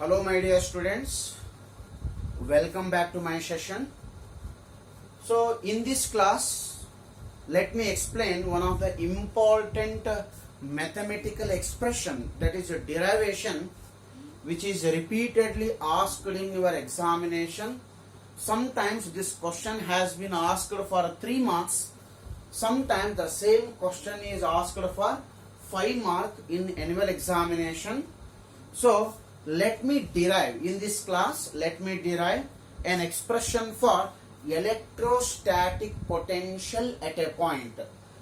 Hello my dear students, welcome back to my session. So in this class, let me explain one of the important mathematical expression, that is a derivation, which is repeatedly asked in your examination. Sometimes this question has been asked for 3 marks, sometimes the same question is asked for 5 marks in annual examination. So let me derive in this class, an expression for electrostatic potential at a point.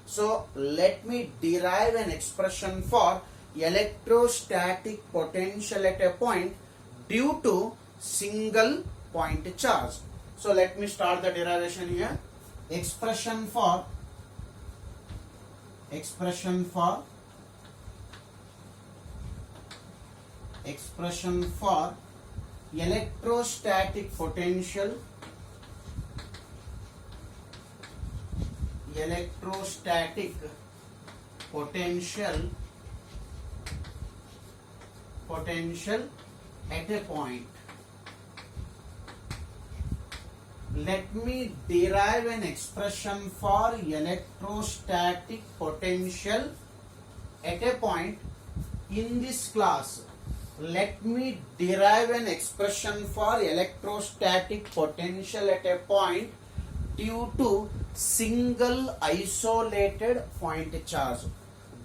So let me derive an expression for electrostatic potential at a point due to single point charge. So let me start the derivation here. Expression for electrostatic potential at a point. Let me derive an expression for electrostatic potential at a point in this class. Let me derive an expression for electrostatic potential at a point due to single isolated point charge.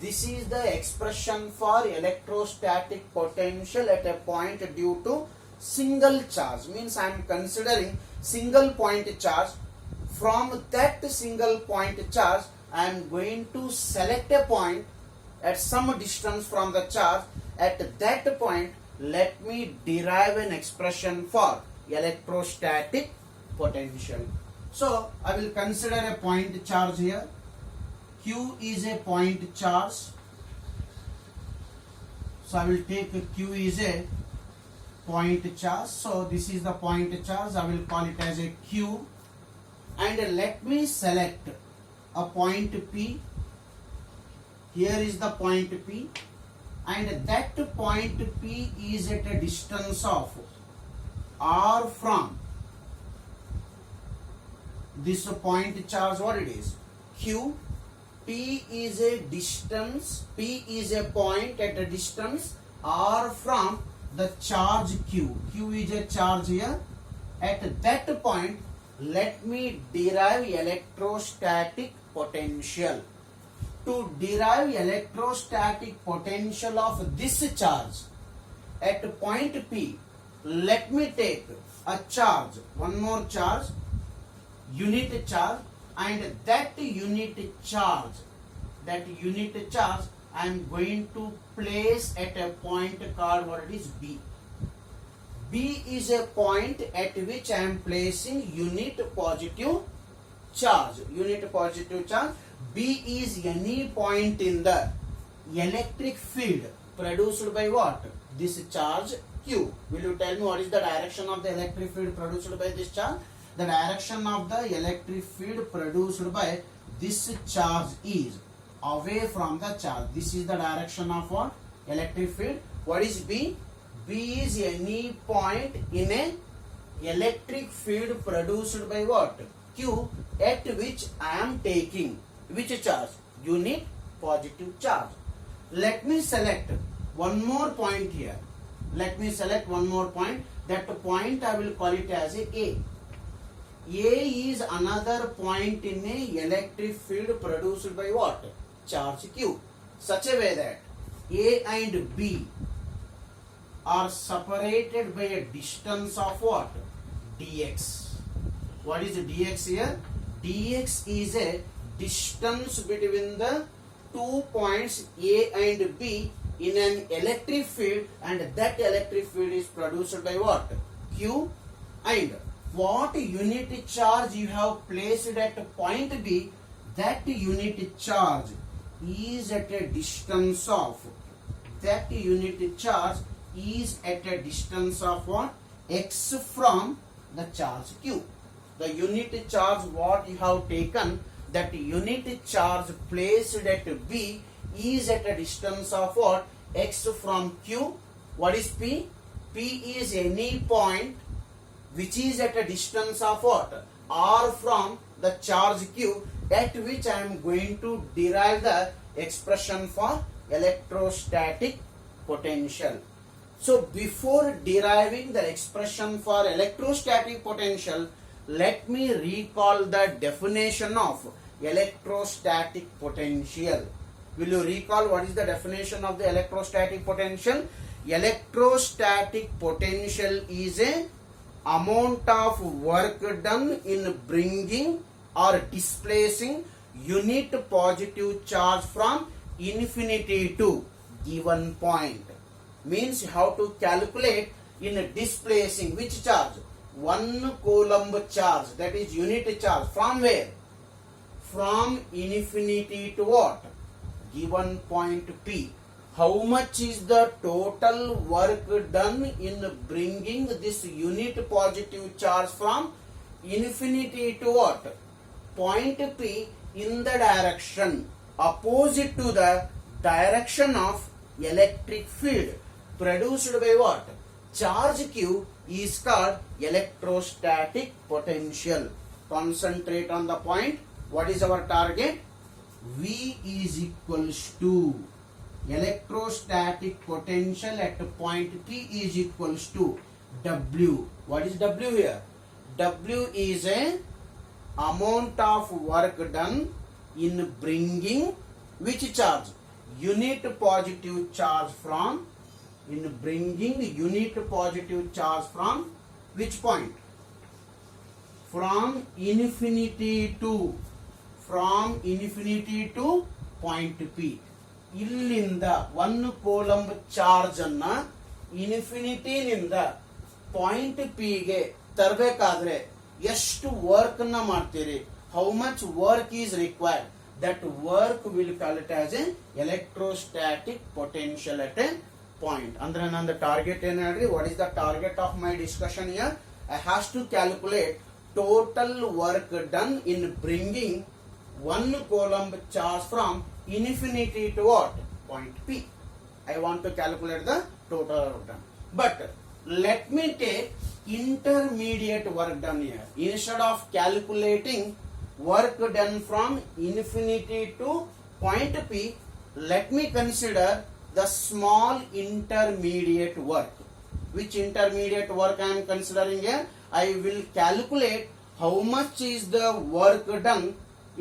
This is the expression for electrostatic potential at a point due to single charge. Means I am considering single point charge. From that single point charge, I am going to select a point at some distance from the charge. At that point, let me derive an expression for electrostatic potential. So I will consider a point charge here. Q is a point charge. So I will take Q is a point charge. So this is the point charge. I will call it as a Q. And let me select a point P. Here is the point P. And that point P is at a distance of R from this point charge. What it is? Q. P is a distance. P is a point at a distance R from the charge Q. Q is a charge here. At that point, let me derive electrostatic potential. To derive electrostatic potential of this charge at point P, let me take a charge, one more charge, unit charge, and that unit charge I am going to place at a point called what it is B. B is a point at which I am placing unit positive charge. B is any point in the electric field produced by what? This charge Q. Will you tell me what is the direction of the electric field produced by this charge? The direction of the electric field produced by this charge is away from the charge. This is the direction of what? Electric field. What is B? B is any point in a electric field produced by what? Q, at which I am taking which charge? Unit positive charge. Let me select one more point here. That point I will call it as a A. A is another point in a electric field produced by what? Charge Q. Such a way that A and B are separated by a distance of what? Dx. What is dx here? Dx is a distance between the 2 points A and B in an electric field, and that electric field is produced by what? Q. And what unit charge you have placed at point B, that unit charge is at a distance of what? X from the charge Q. The unit charge what you have taken, that unit charge placed at B is at a distance of what? X from Q. What is P? P is any point which is at a distance of what? R from the charge Q, at which I am going to derive the expression for electrostatic potential. So before deriving the expression for electrostatic potential, let me recall the definition of electrostatic potential. Will you recall what is the definition of the electrostatic potential? Electrostatic potential is a amount of work done in bringing or displacing unit positive charge from infinity to given point. Means how to calculate in displacing which charge? 1 coulomb charge, that is unit charge. From where? From infinity to what? Given point P. How much is the total work done in bringing this unit positive charge from infinity to what? Point P in the direction opposite to the direction of electric field produced by what? Charge Q is called electrostatic potential. Concentrate on the point. What is our target? V is equals to electrostatic potential at point P is equals to W. What is W here? W is a amount of work done in bringing which charge? Unit positive charge from unit positive charge from which point? From infinity to point P. ಇಲ್ಲಿಂದ 1 coulomb charge ಅನ್ನ infinity ನಿಂದ point P ಗೆ ತರಬೇಕಾದ್ರೆ ಎಷ್ಟು work ಅನ್ನ ಮಾಡ್ತೀರಿ? How much work is required? That work will call it as a electrostatic potential at a point. ಅಂದ್ರೆ ನಂದು ಟಾರ್ಗೆಟ್ ಏನ್ ಹೇಳ್ರಿ? What is the target of my discussion here? I has to calculate total work done in bringing 1 coulomb charge from infinity to what? Point P. I want to calculate the total work done. But let me take intermediate work done here. Instead of calculating work done from infinity to point P, let me consider the small intermediate work. Which intermediate work I am considering here? I will calculate how much is the work done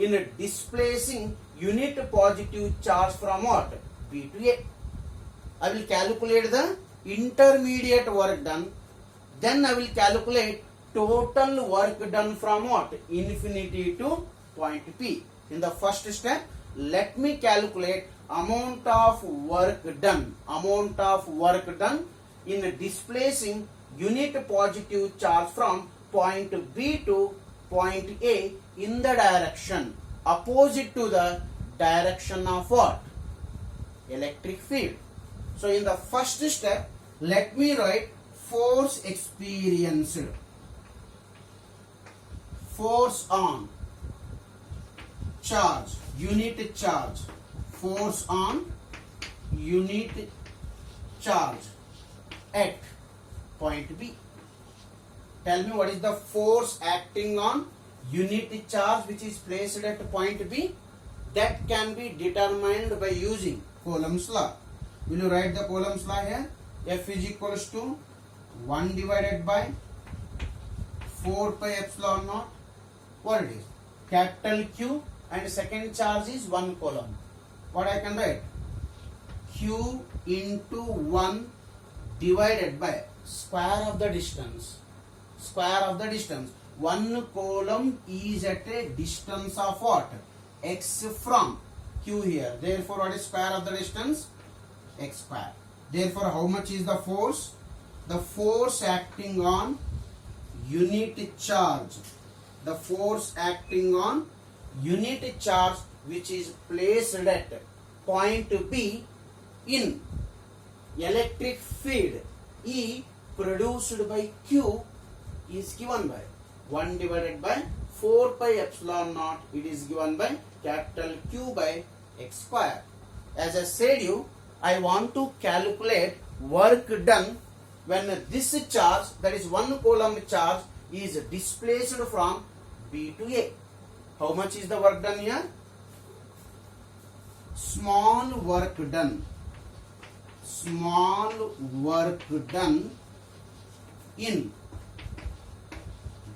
in displacing unit positive charge from what? B to A. I will calculate the intermediate work done. Then I will calculate total work done from what? Infinity to point P. In the first step, let me calculate amount of work done. Amount of work done in displacing unit positive charge from point B to point A in the direction opposite to the direction of what? Electric field. So in the first step, let me write force experienced. Force on charge, unit charge. Force on unit charge at point B. Tell me what is the force acting on unit charge which is placed at point B? That can be determined by using Coulomb's law. Will you write the Coulomb's law here? F is equals to 1 divided by 4 pi epsilon naught. What it is? Capital Q and second charge is 1 coulomb. What I can write? Q into 1 divided by square of the distance. Square of the distance. 1 coulomb is at a distance of what? X from Q here. Therefore, what is square of the distance? X square. Therefore, how much is the force? The force acting on unit charge. The force acting on unit charge which is placed at point B in electric field E produced by Q is given by 1 divided by 4 pi epsilon naught. It is given by capital Q by X square. As I said you, I want to calculate work done when this charge, that is 1 coulomb charge, is displaced from B to A. How much is the work done here? Small work done. Small work done in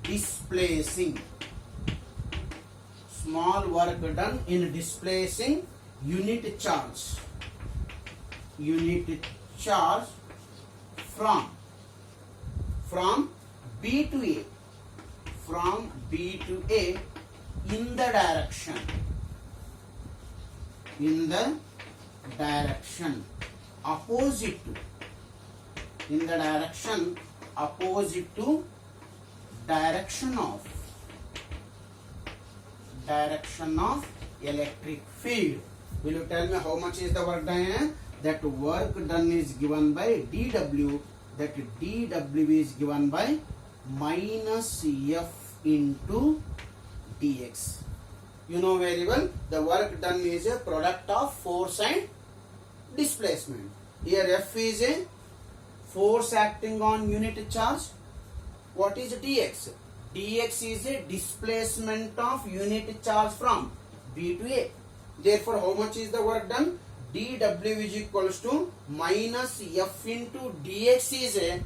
displacing. Small work done in displacing unit charge. Unit charge from B to A. From B to A in the direction. In the direction opposite to. In the direction opposite to direction of electric field. Will you tell me how much is the work done here? That work done is given by dW. That dW is given by minus F into dx. You know very well, the work done is a product of force and displacement. Here F is a force acting on unit charge. What is dx? Dx is a displacement of unit charge from B to A. Therefore, how much is the work done? dW is equals to minus F into dx is a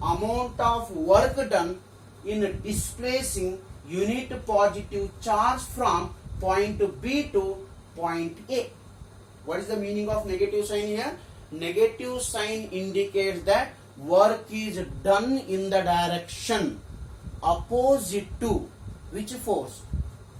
amount of work done in displacing unit positive charge from point B to point A. What is the meaning of negative sign here? Negative sign indicates that work is done in the direction opposite to which force?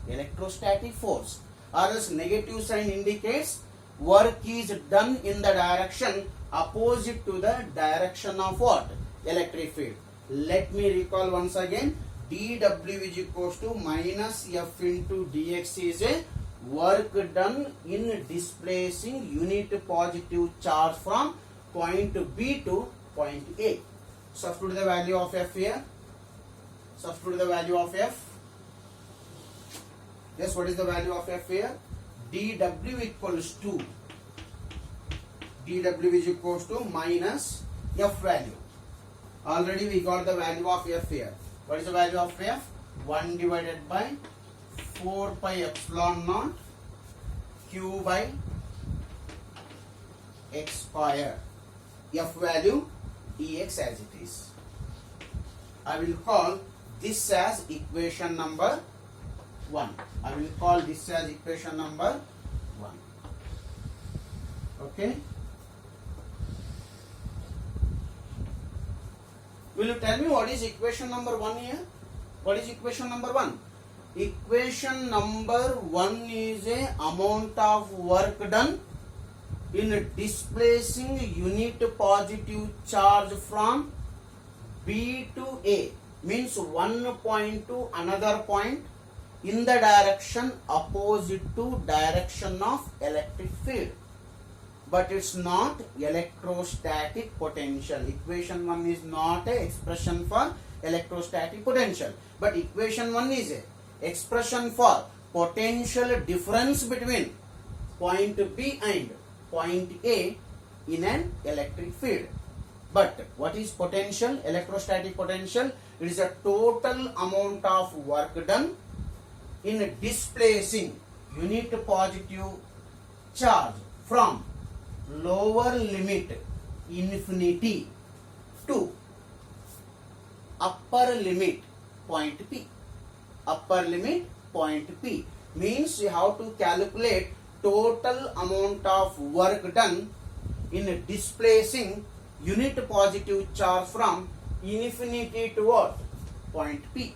Electrostatic force. Or else negative sign indicates work is done in the direction opposite to the direction of what? Electric field. Let me recall once again. dW is equals to minus F into dx is a work done in displacing unit positive charge from point B to point A. Substitute the value of F here. Substitute the value of F. Yes, what is the value of F here? dW equals to minus F value. Already we got the value of F here. What is the value of F? 1 divided by 4 pi epsilon naught Q by x square. F value dx as it is. I will call this as equation number 1. I will call this as equation number 1. Okay. Will you tell me what is equation number 1 here? What is equation number 1? Equation number 1 is a amount of work done in displacing unit positive charge from B to A. Means one point to another point in the direction opposite to direction of electric field. But it's not electrostatic potential. Equation 1 is not an expression for electrostatic potential. But equation 1 is a expression for potential difference between point B and point A in an electric field. But what is potential? Electrostatic potential. It is a total amount of work done in displacing unit positive charge from lower limit infinity to upper limit point P. Upper limit point P means you have to calculate total amount of work done in displacing unit positive charge from infinity to what? Point P.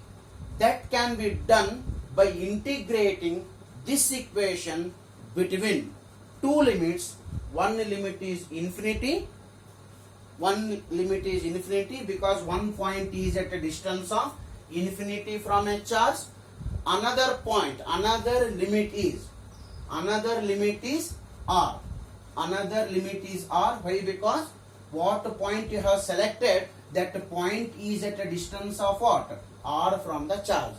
That can be done by integrating this equation between two limits. One limit is infinity. One limit is infinity because one point is at a distance of infinity from a charge. Another point, another limit is R. Another limit is R. Why? Because what point you have selected, that point is at a distance of what? R from the charge.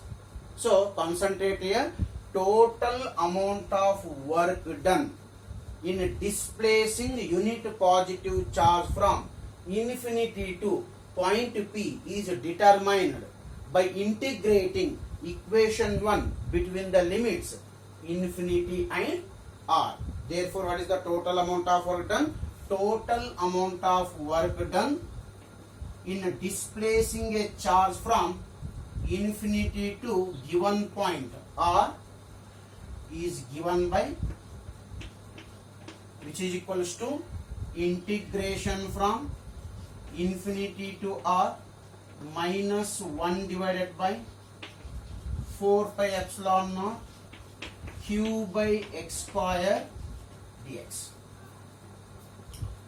So concentrate here. Total amount of work done in displacing unit positive charge from infinity to point P is determined by integrating equation 1 between the limits infinity and r. Therefore, what is the total amount of work done? Total amount of work done in displacing a charge from infinity to given point r is given by, which is equals to integration from infinity to r minus 1 divided by 4 pi epsilon naught q by x square dx.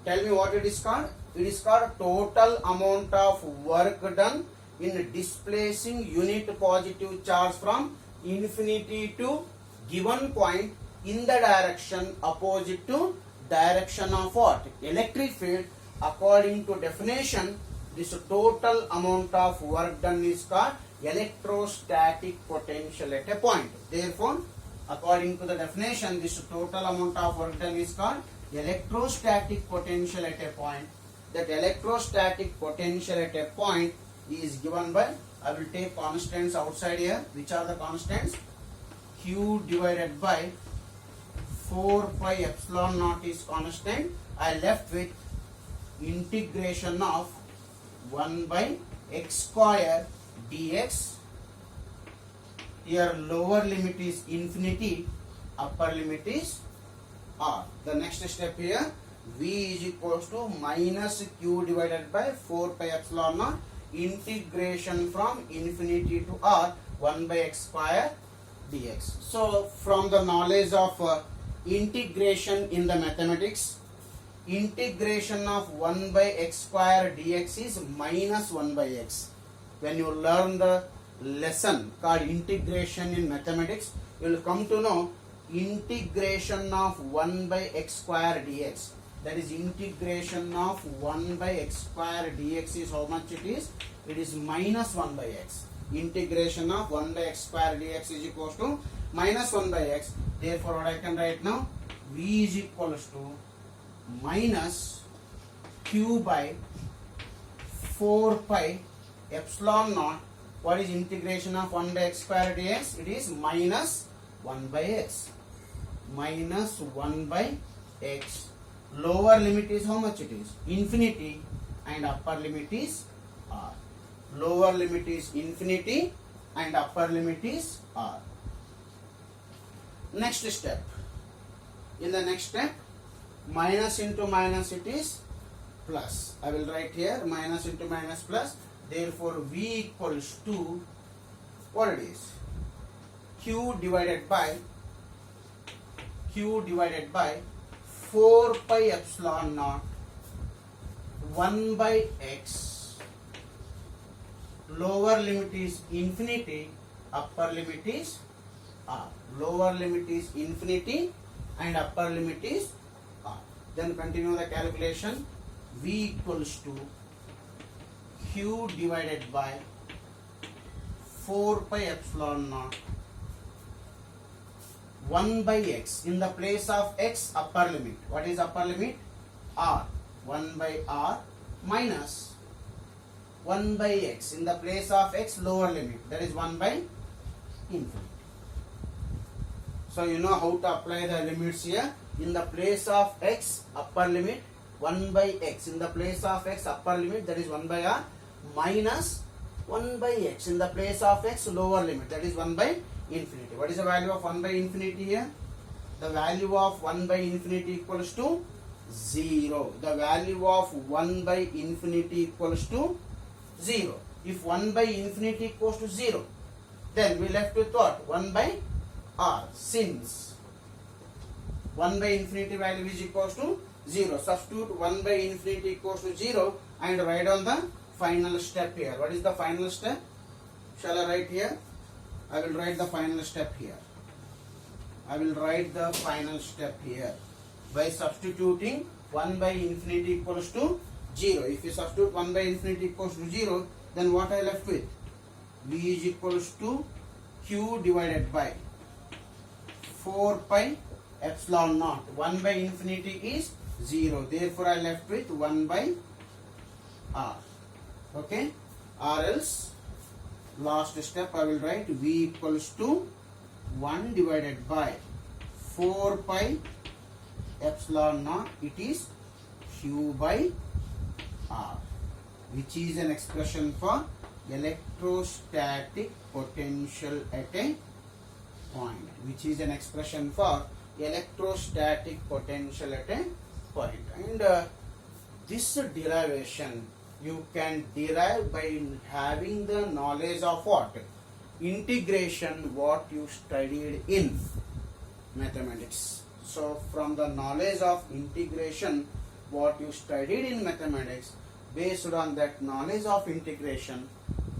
Tell me what it is called? It is called total amount of work done in displacing unit positive charge from infinity to given point in the direction opposite to direction of what? Electric field. According to definition, this total amount of work done is called electrostatic potential at a point. Therefore, according to the definition, this total amount of work done is called electrostatic potential at a point. That electrostatic potential at a point is given by, I will take constants outside here. Which are the constants? Q divided by 4 pi epsilon naught is constant. I left with integration of 1 by x square dx. Here lower limit is infinity, upper limit is r. The next step here, v is equals to minus q divided by 4 pi epsilon naught integration from infinity to r 1 by x square dx. So from the knowledge of integration in the mathematics, integration of 1 by x square dx is minus 1 by x. When you learn the lesson called integration in mathematics, you will come to know integration of 1 by x square dx. That is integration of 1 by x square dx is how much it is? It is minus 1 by x. Integration of 1 by x square dx is equals to minus 1 by x. Therefore, what I can write now? V is equals to minus q by 4 pi epsilon naught. What is integration of 1 by x square dx? It is minus 1 by x. Minus 1 by x. Lower limit is how much it is? Infinity, and upper limit is r. Lower limit is infinity and upper limit is r. Next step. In the next step, minus into minus it is plus. I will write here minus into minus plus. Therefore, v equals to what it is? Q divided by 4 pi epsilon naught 1 by x. Lower limit is infinity, upper limit is r. Lower limit is infinity and upper limit is r. Then continue the calculation. V equals to q divided by 4 pi epsilon naught 1 by x. In the place of x, upper limit. What is upper limit? R. 1 by r minus 1 by x. In the place of x, lower limit. That is 1 by infinity. So you know how to apply the limits here. In the place of x, upper limit 1 by x. In the place of x, upper limit, that is 1 by r minus 1 by x. In the place of x, lower limit, that is 1 by infinity. What is the value of 1 by infinity here? The value of 1 by infinity equals to 0. The value of 1 by infinity equals to 0. If 1 by infinity equals to 0, then we left with what? 1 by r. Since 1 by infinity value is equals to 0, substitute 1 by infinity equals to 0 and write on the final step here. What is the final step? Shall I write here? I will write the final step here. I will write the final step here by substituting 1 by infinity equals to 0. If you substitute 1 by infinity equals to 0, then what I left with? V is equals to q divided by 4 pi epsilon naught. 1 by infinity is 0. Therefore, I left with 1 by R. Okay, or else last step I will write V equals to 1 divided by 4 pi epsilon naught, it is Q by R, which is an expression for electrostatic potential at a point, which is an expression for electrostatic potential at a point. And this derivation you can derive by having the knowledge of what? Integration, what you studied in mathematics. So from the knowledge of integration, what you studied in mathematics, based on that knowledge of integration,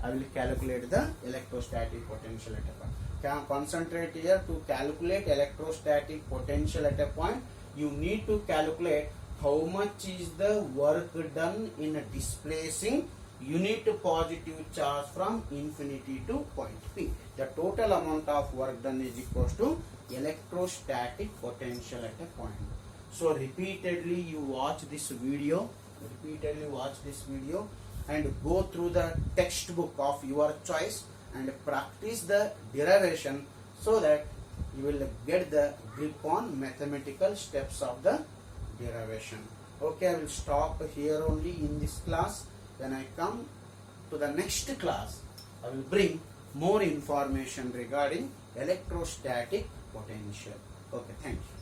I will calculate the electrostatic potential at a point. Can concentrate here to calculate electrostatic potential at a point. You need to calculate how much is the work done in displacing unit positive charge from infinity to point P. The total amount of work done is equals to electrostatic potential at a point. So repeatedly you watch this video, and go through the textbook of your choice and practice the derivation, so that you will get the grip on mathematical steps of the derivation. Okay, I will stop here only in this class. When I come to the next class, I will bring more information regarding electrostatic potential. Okay, thank you.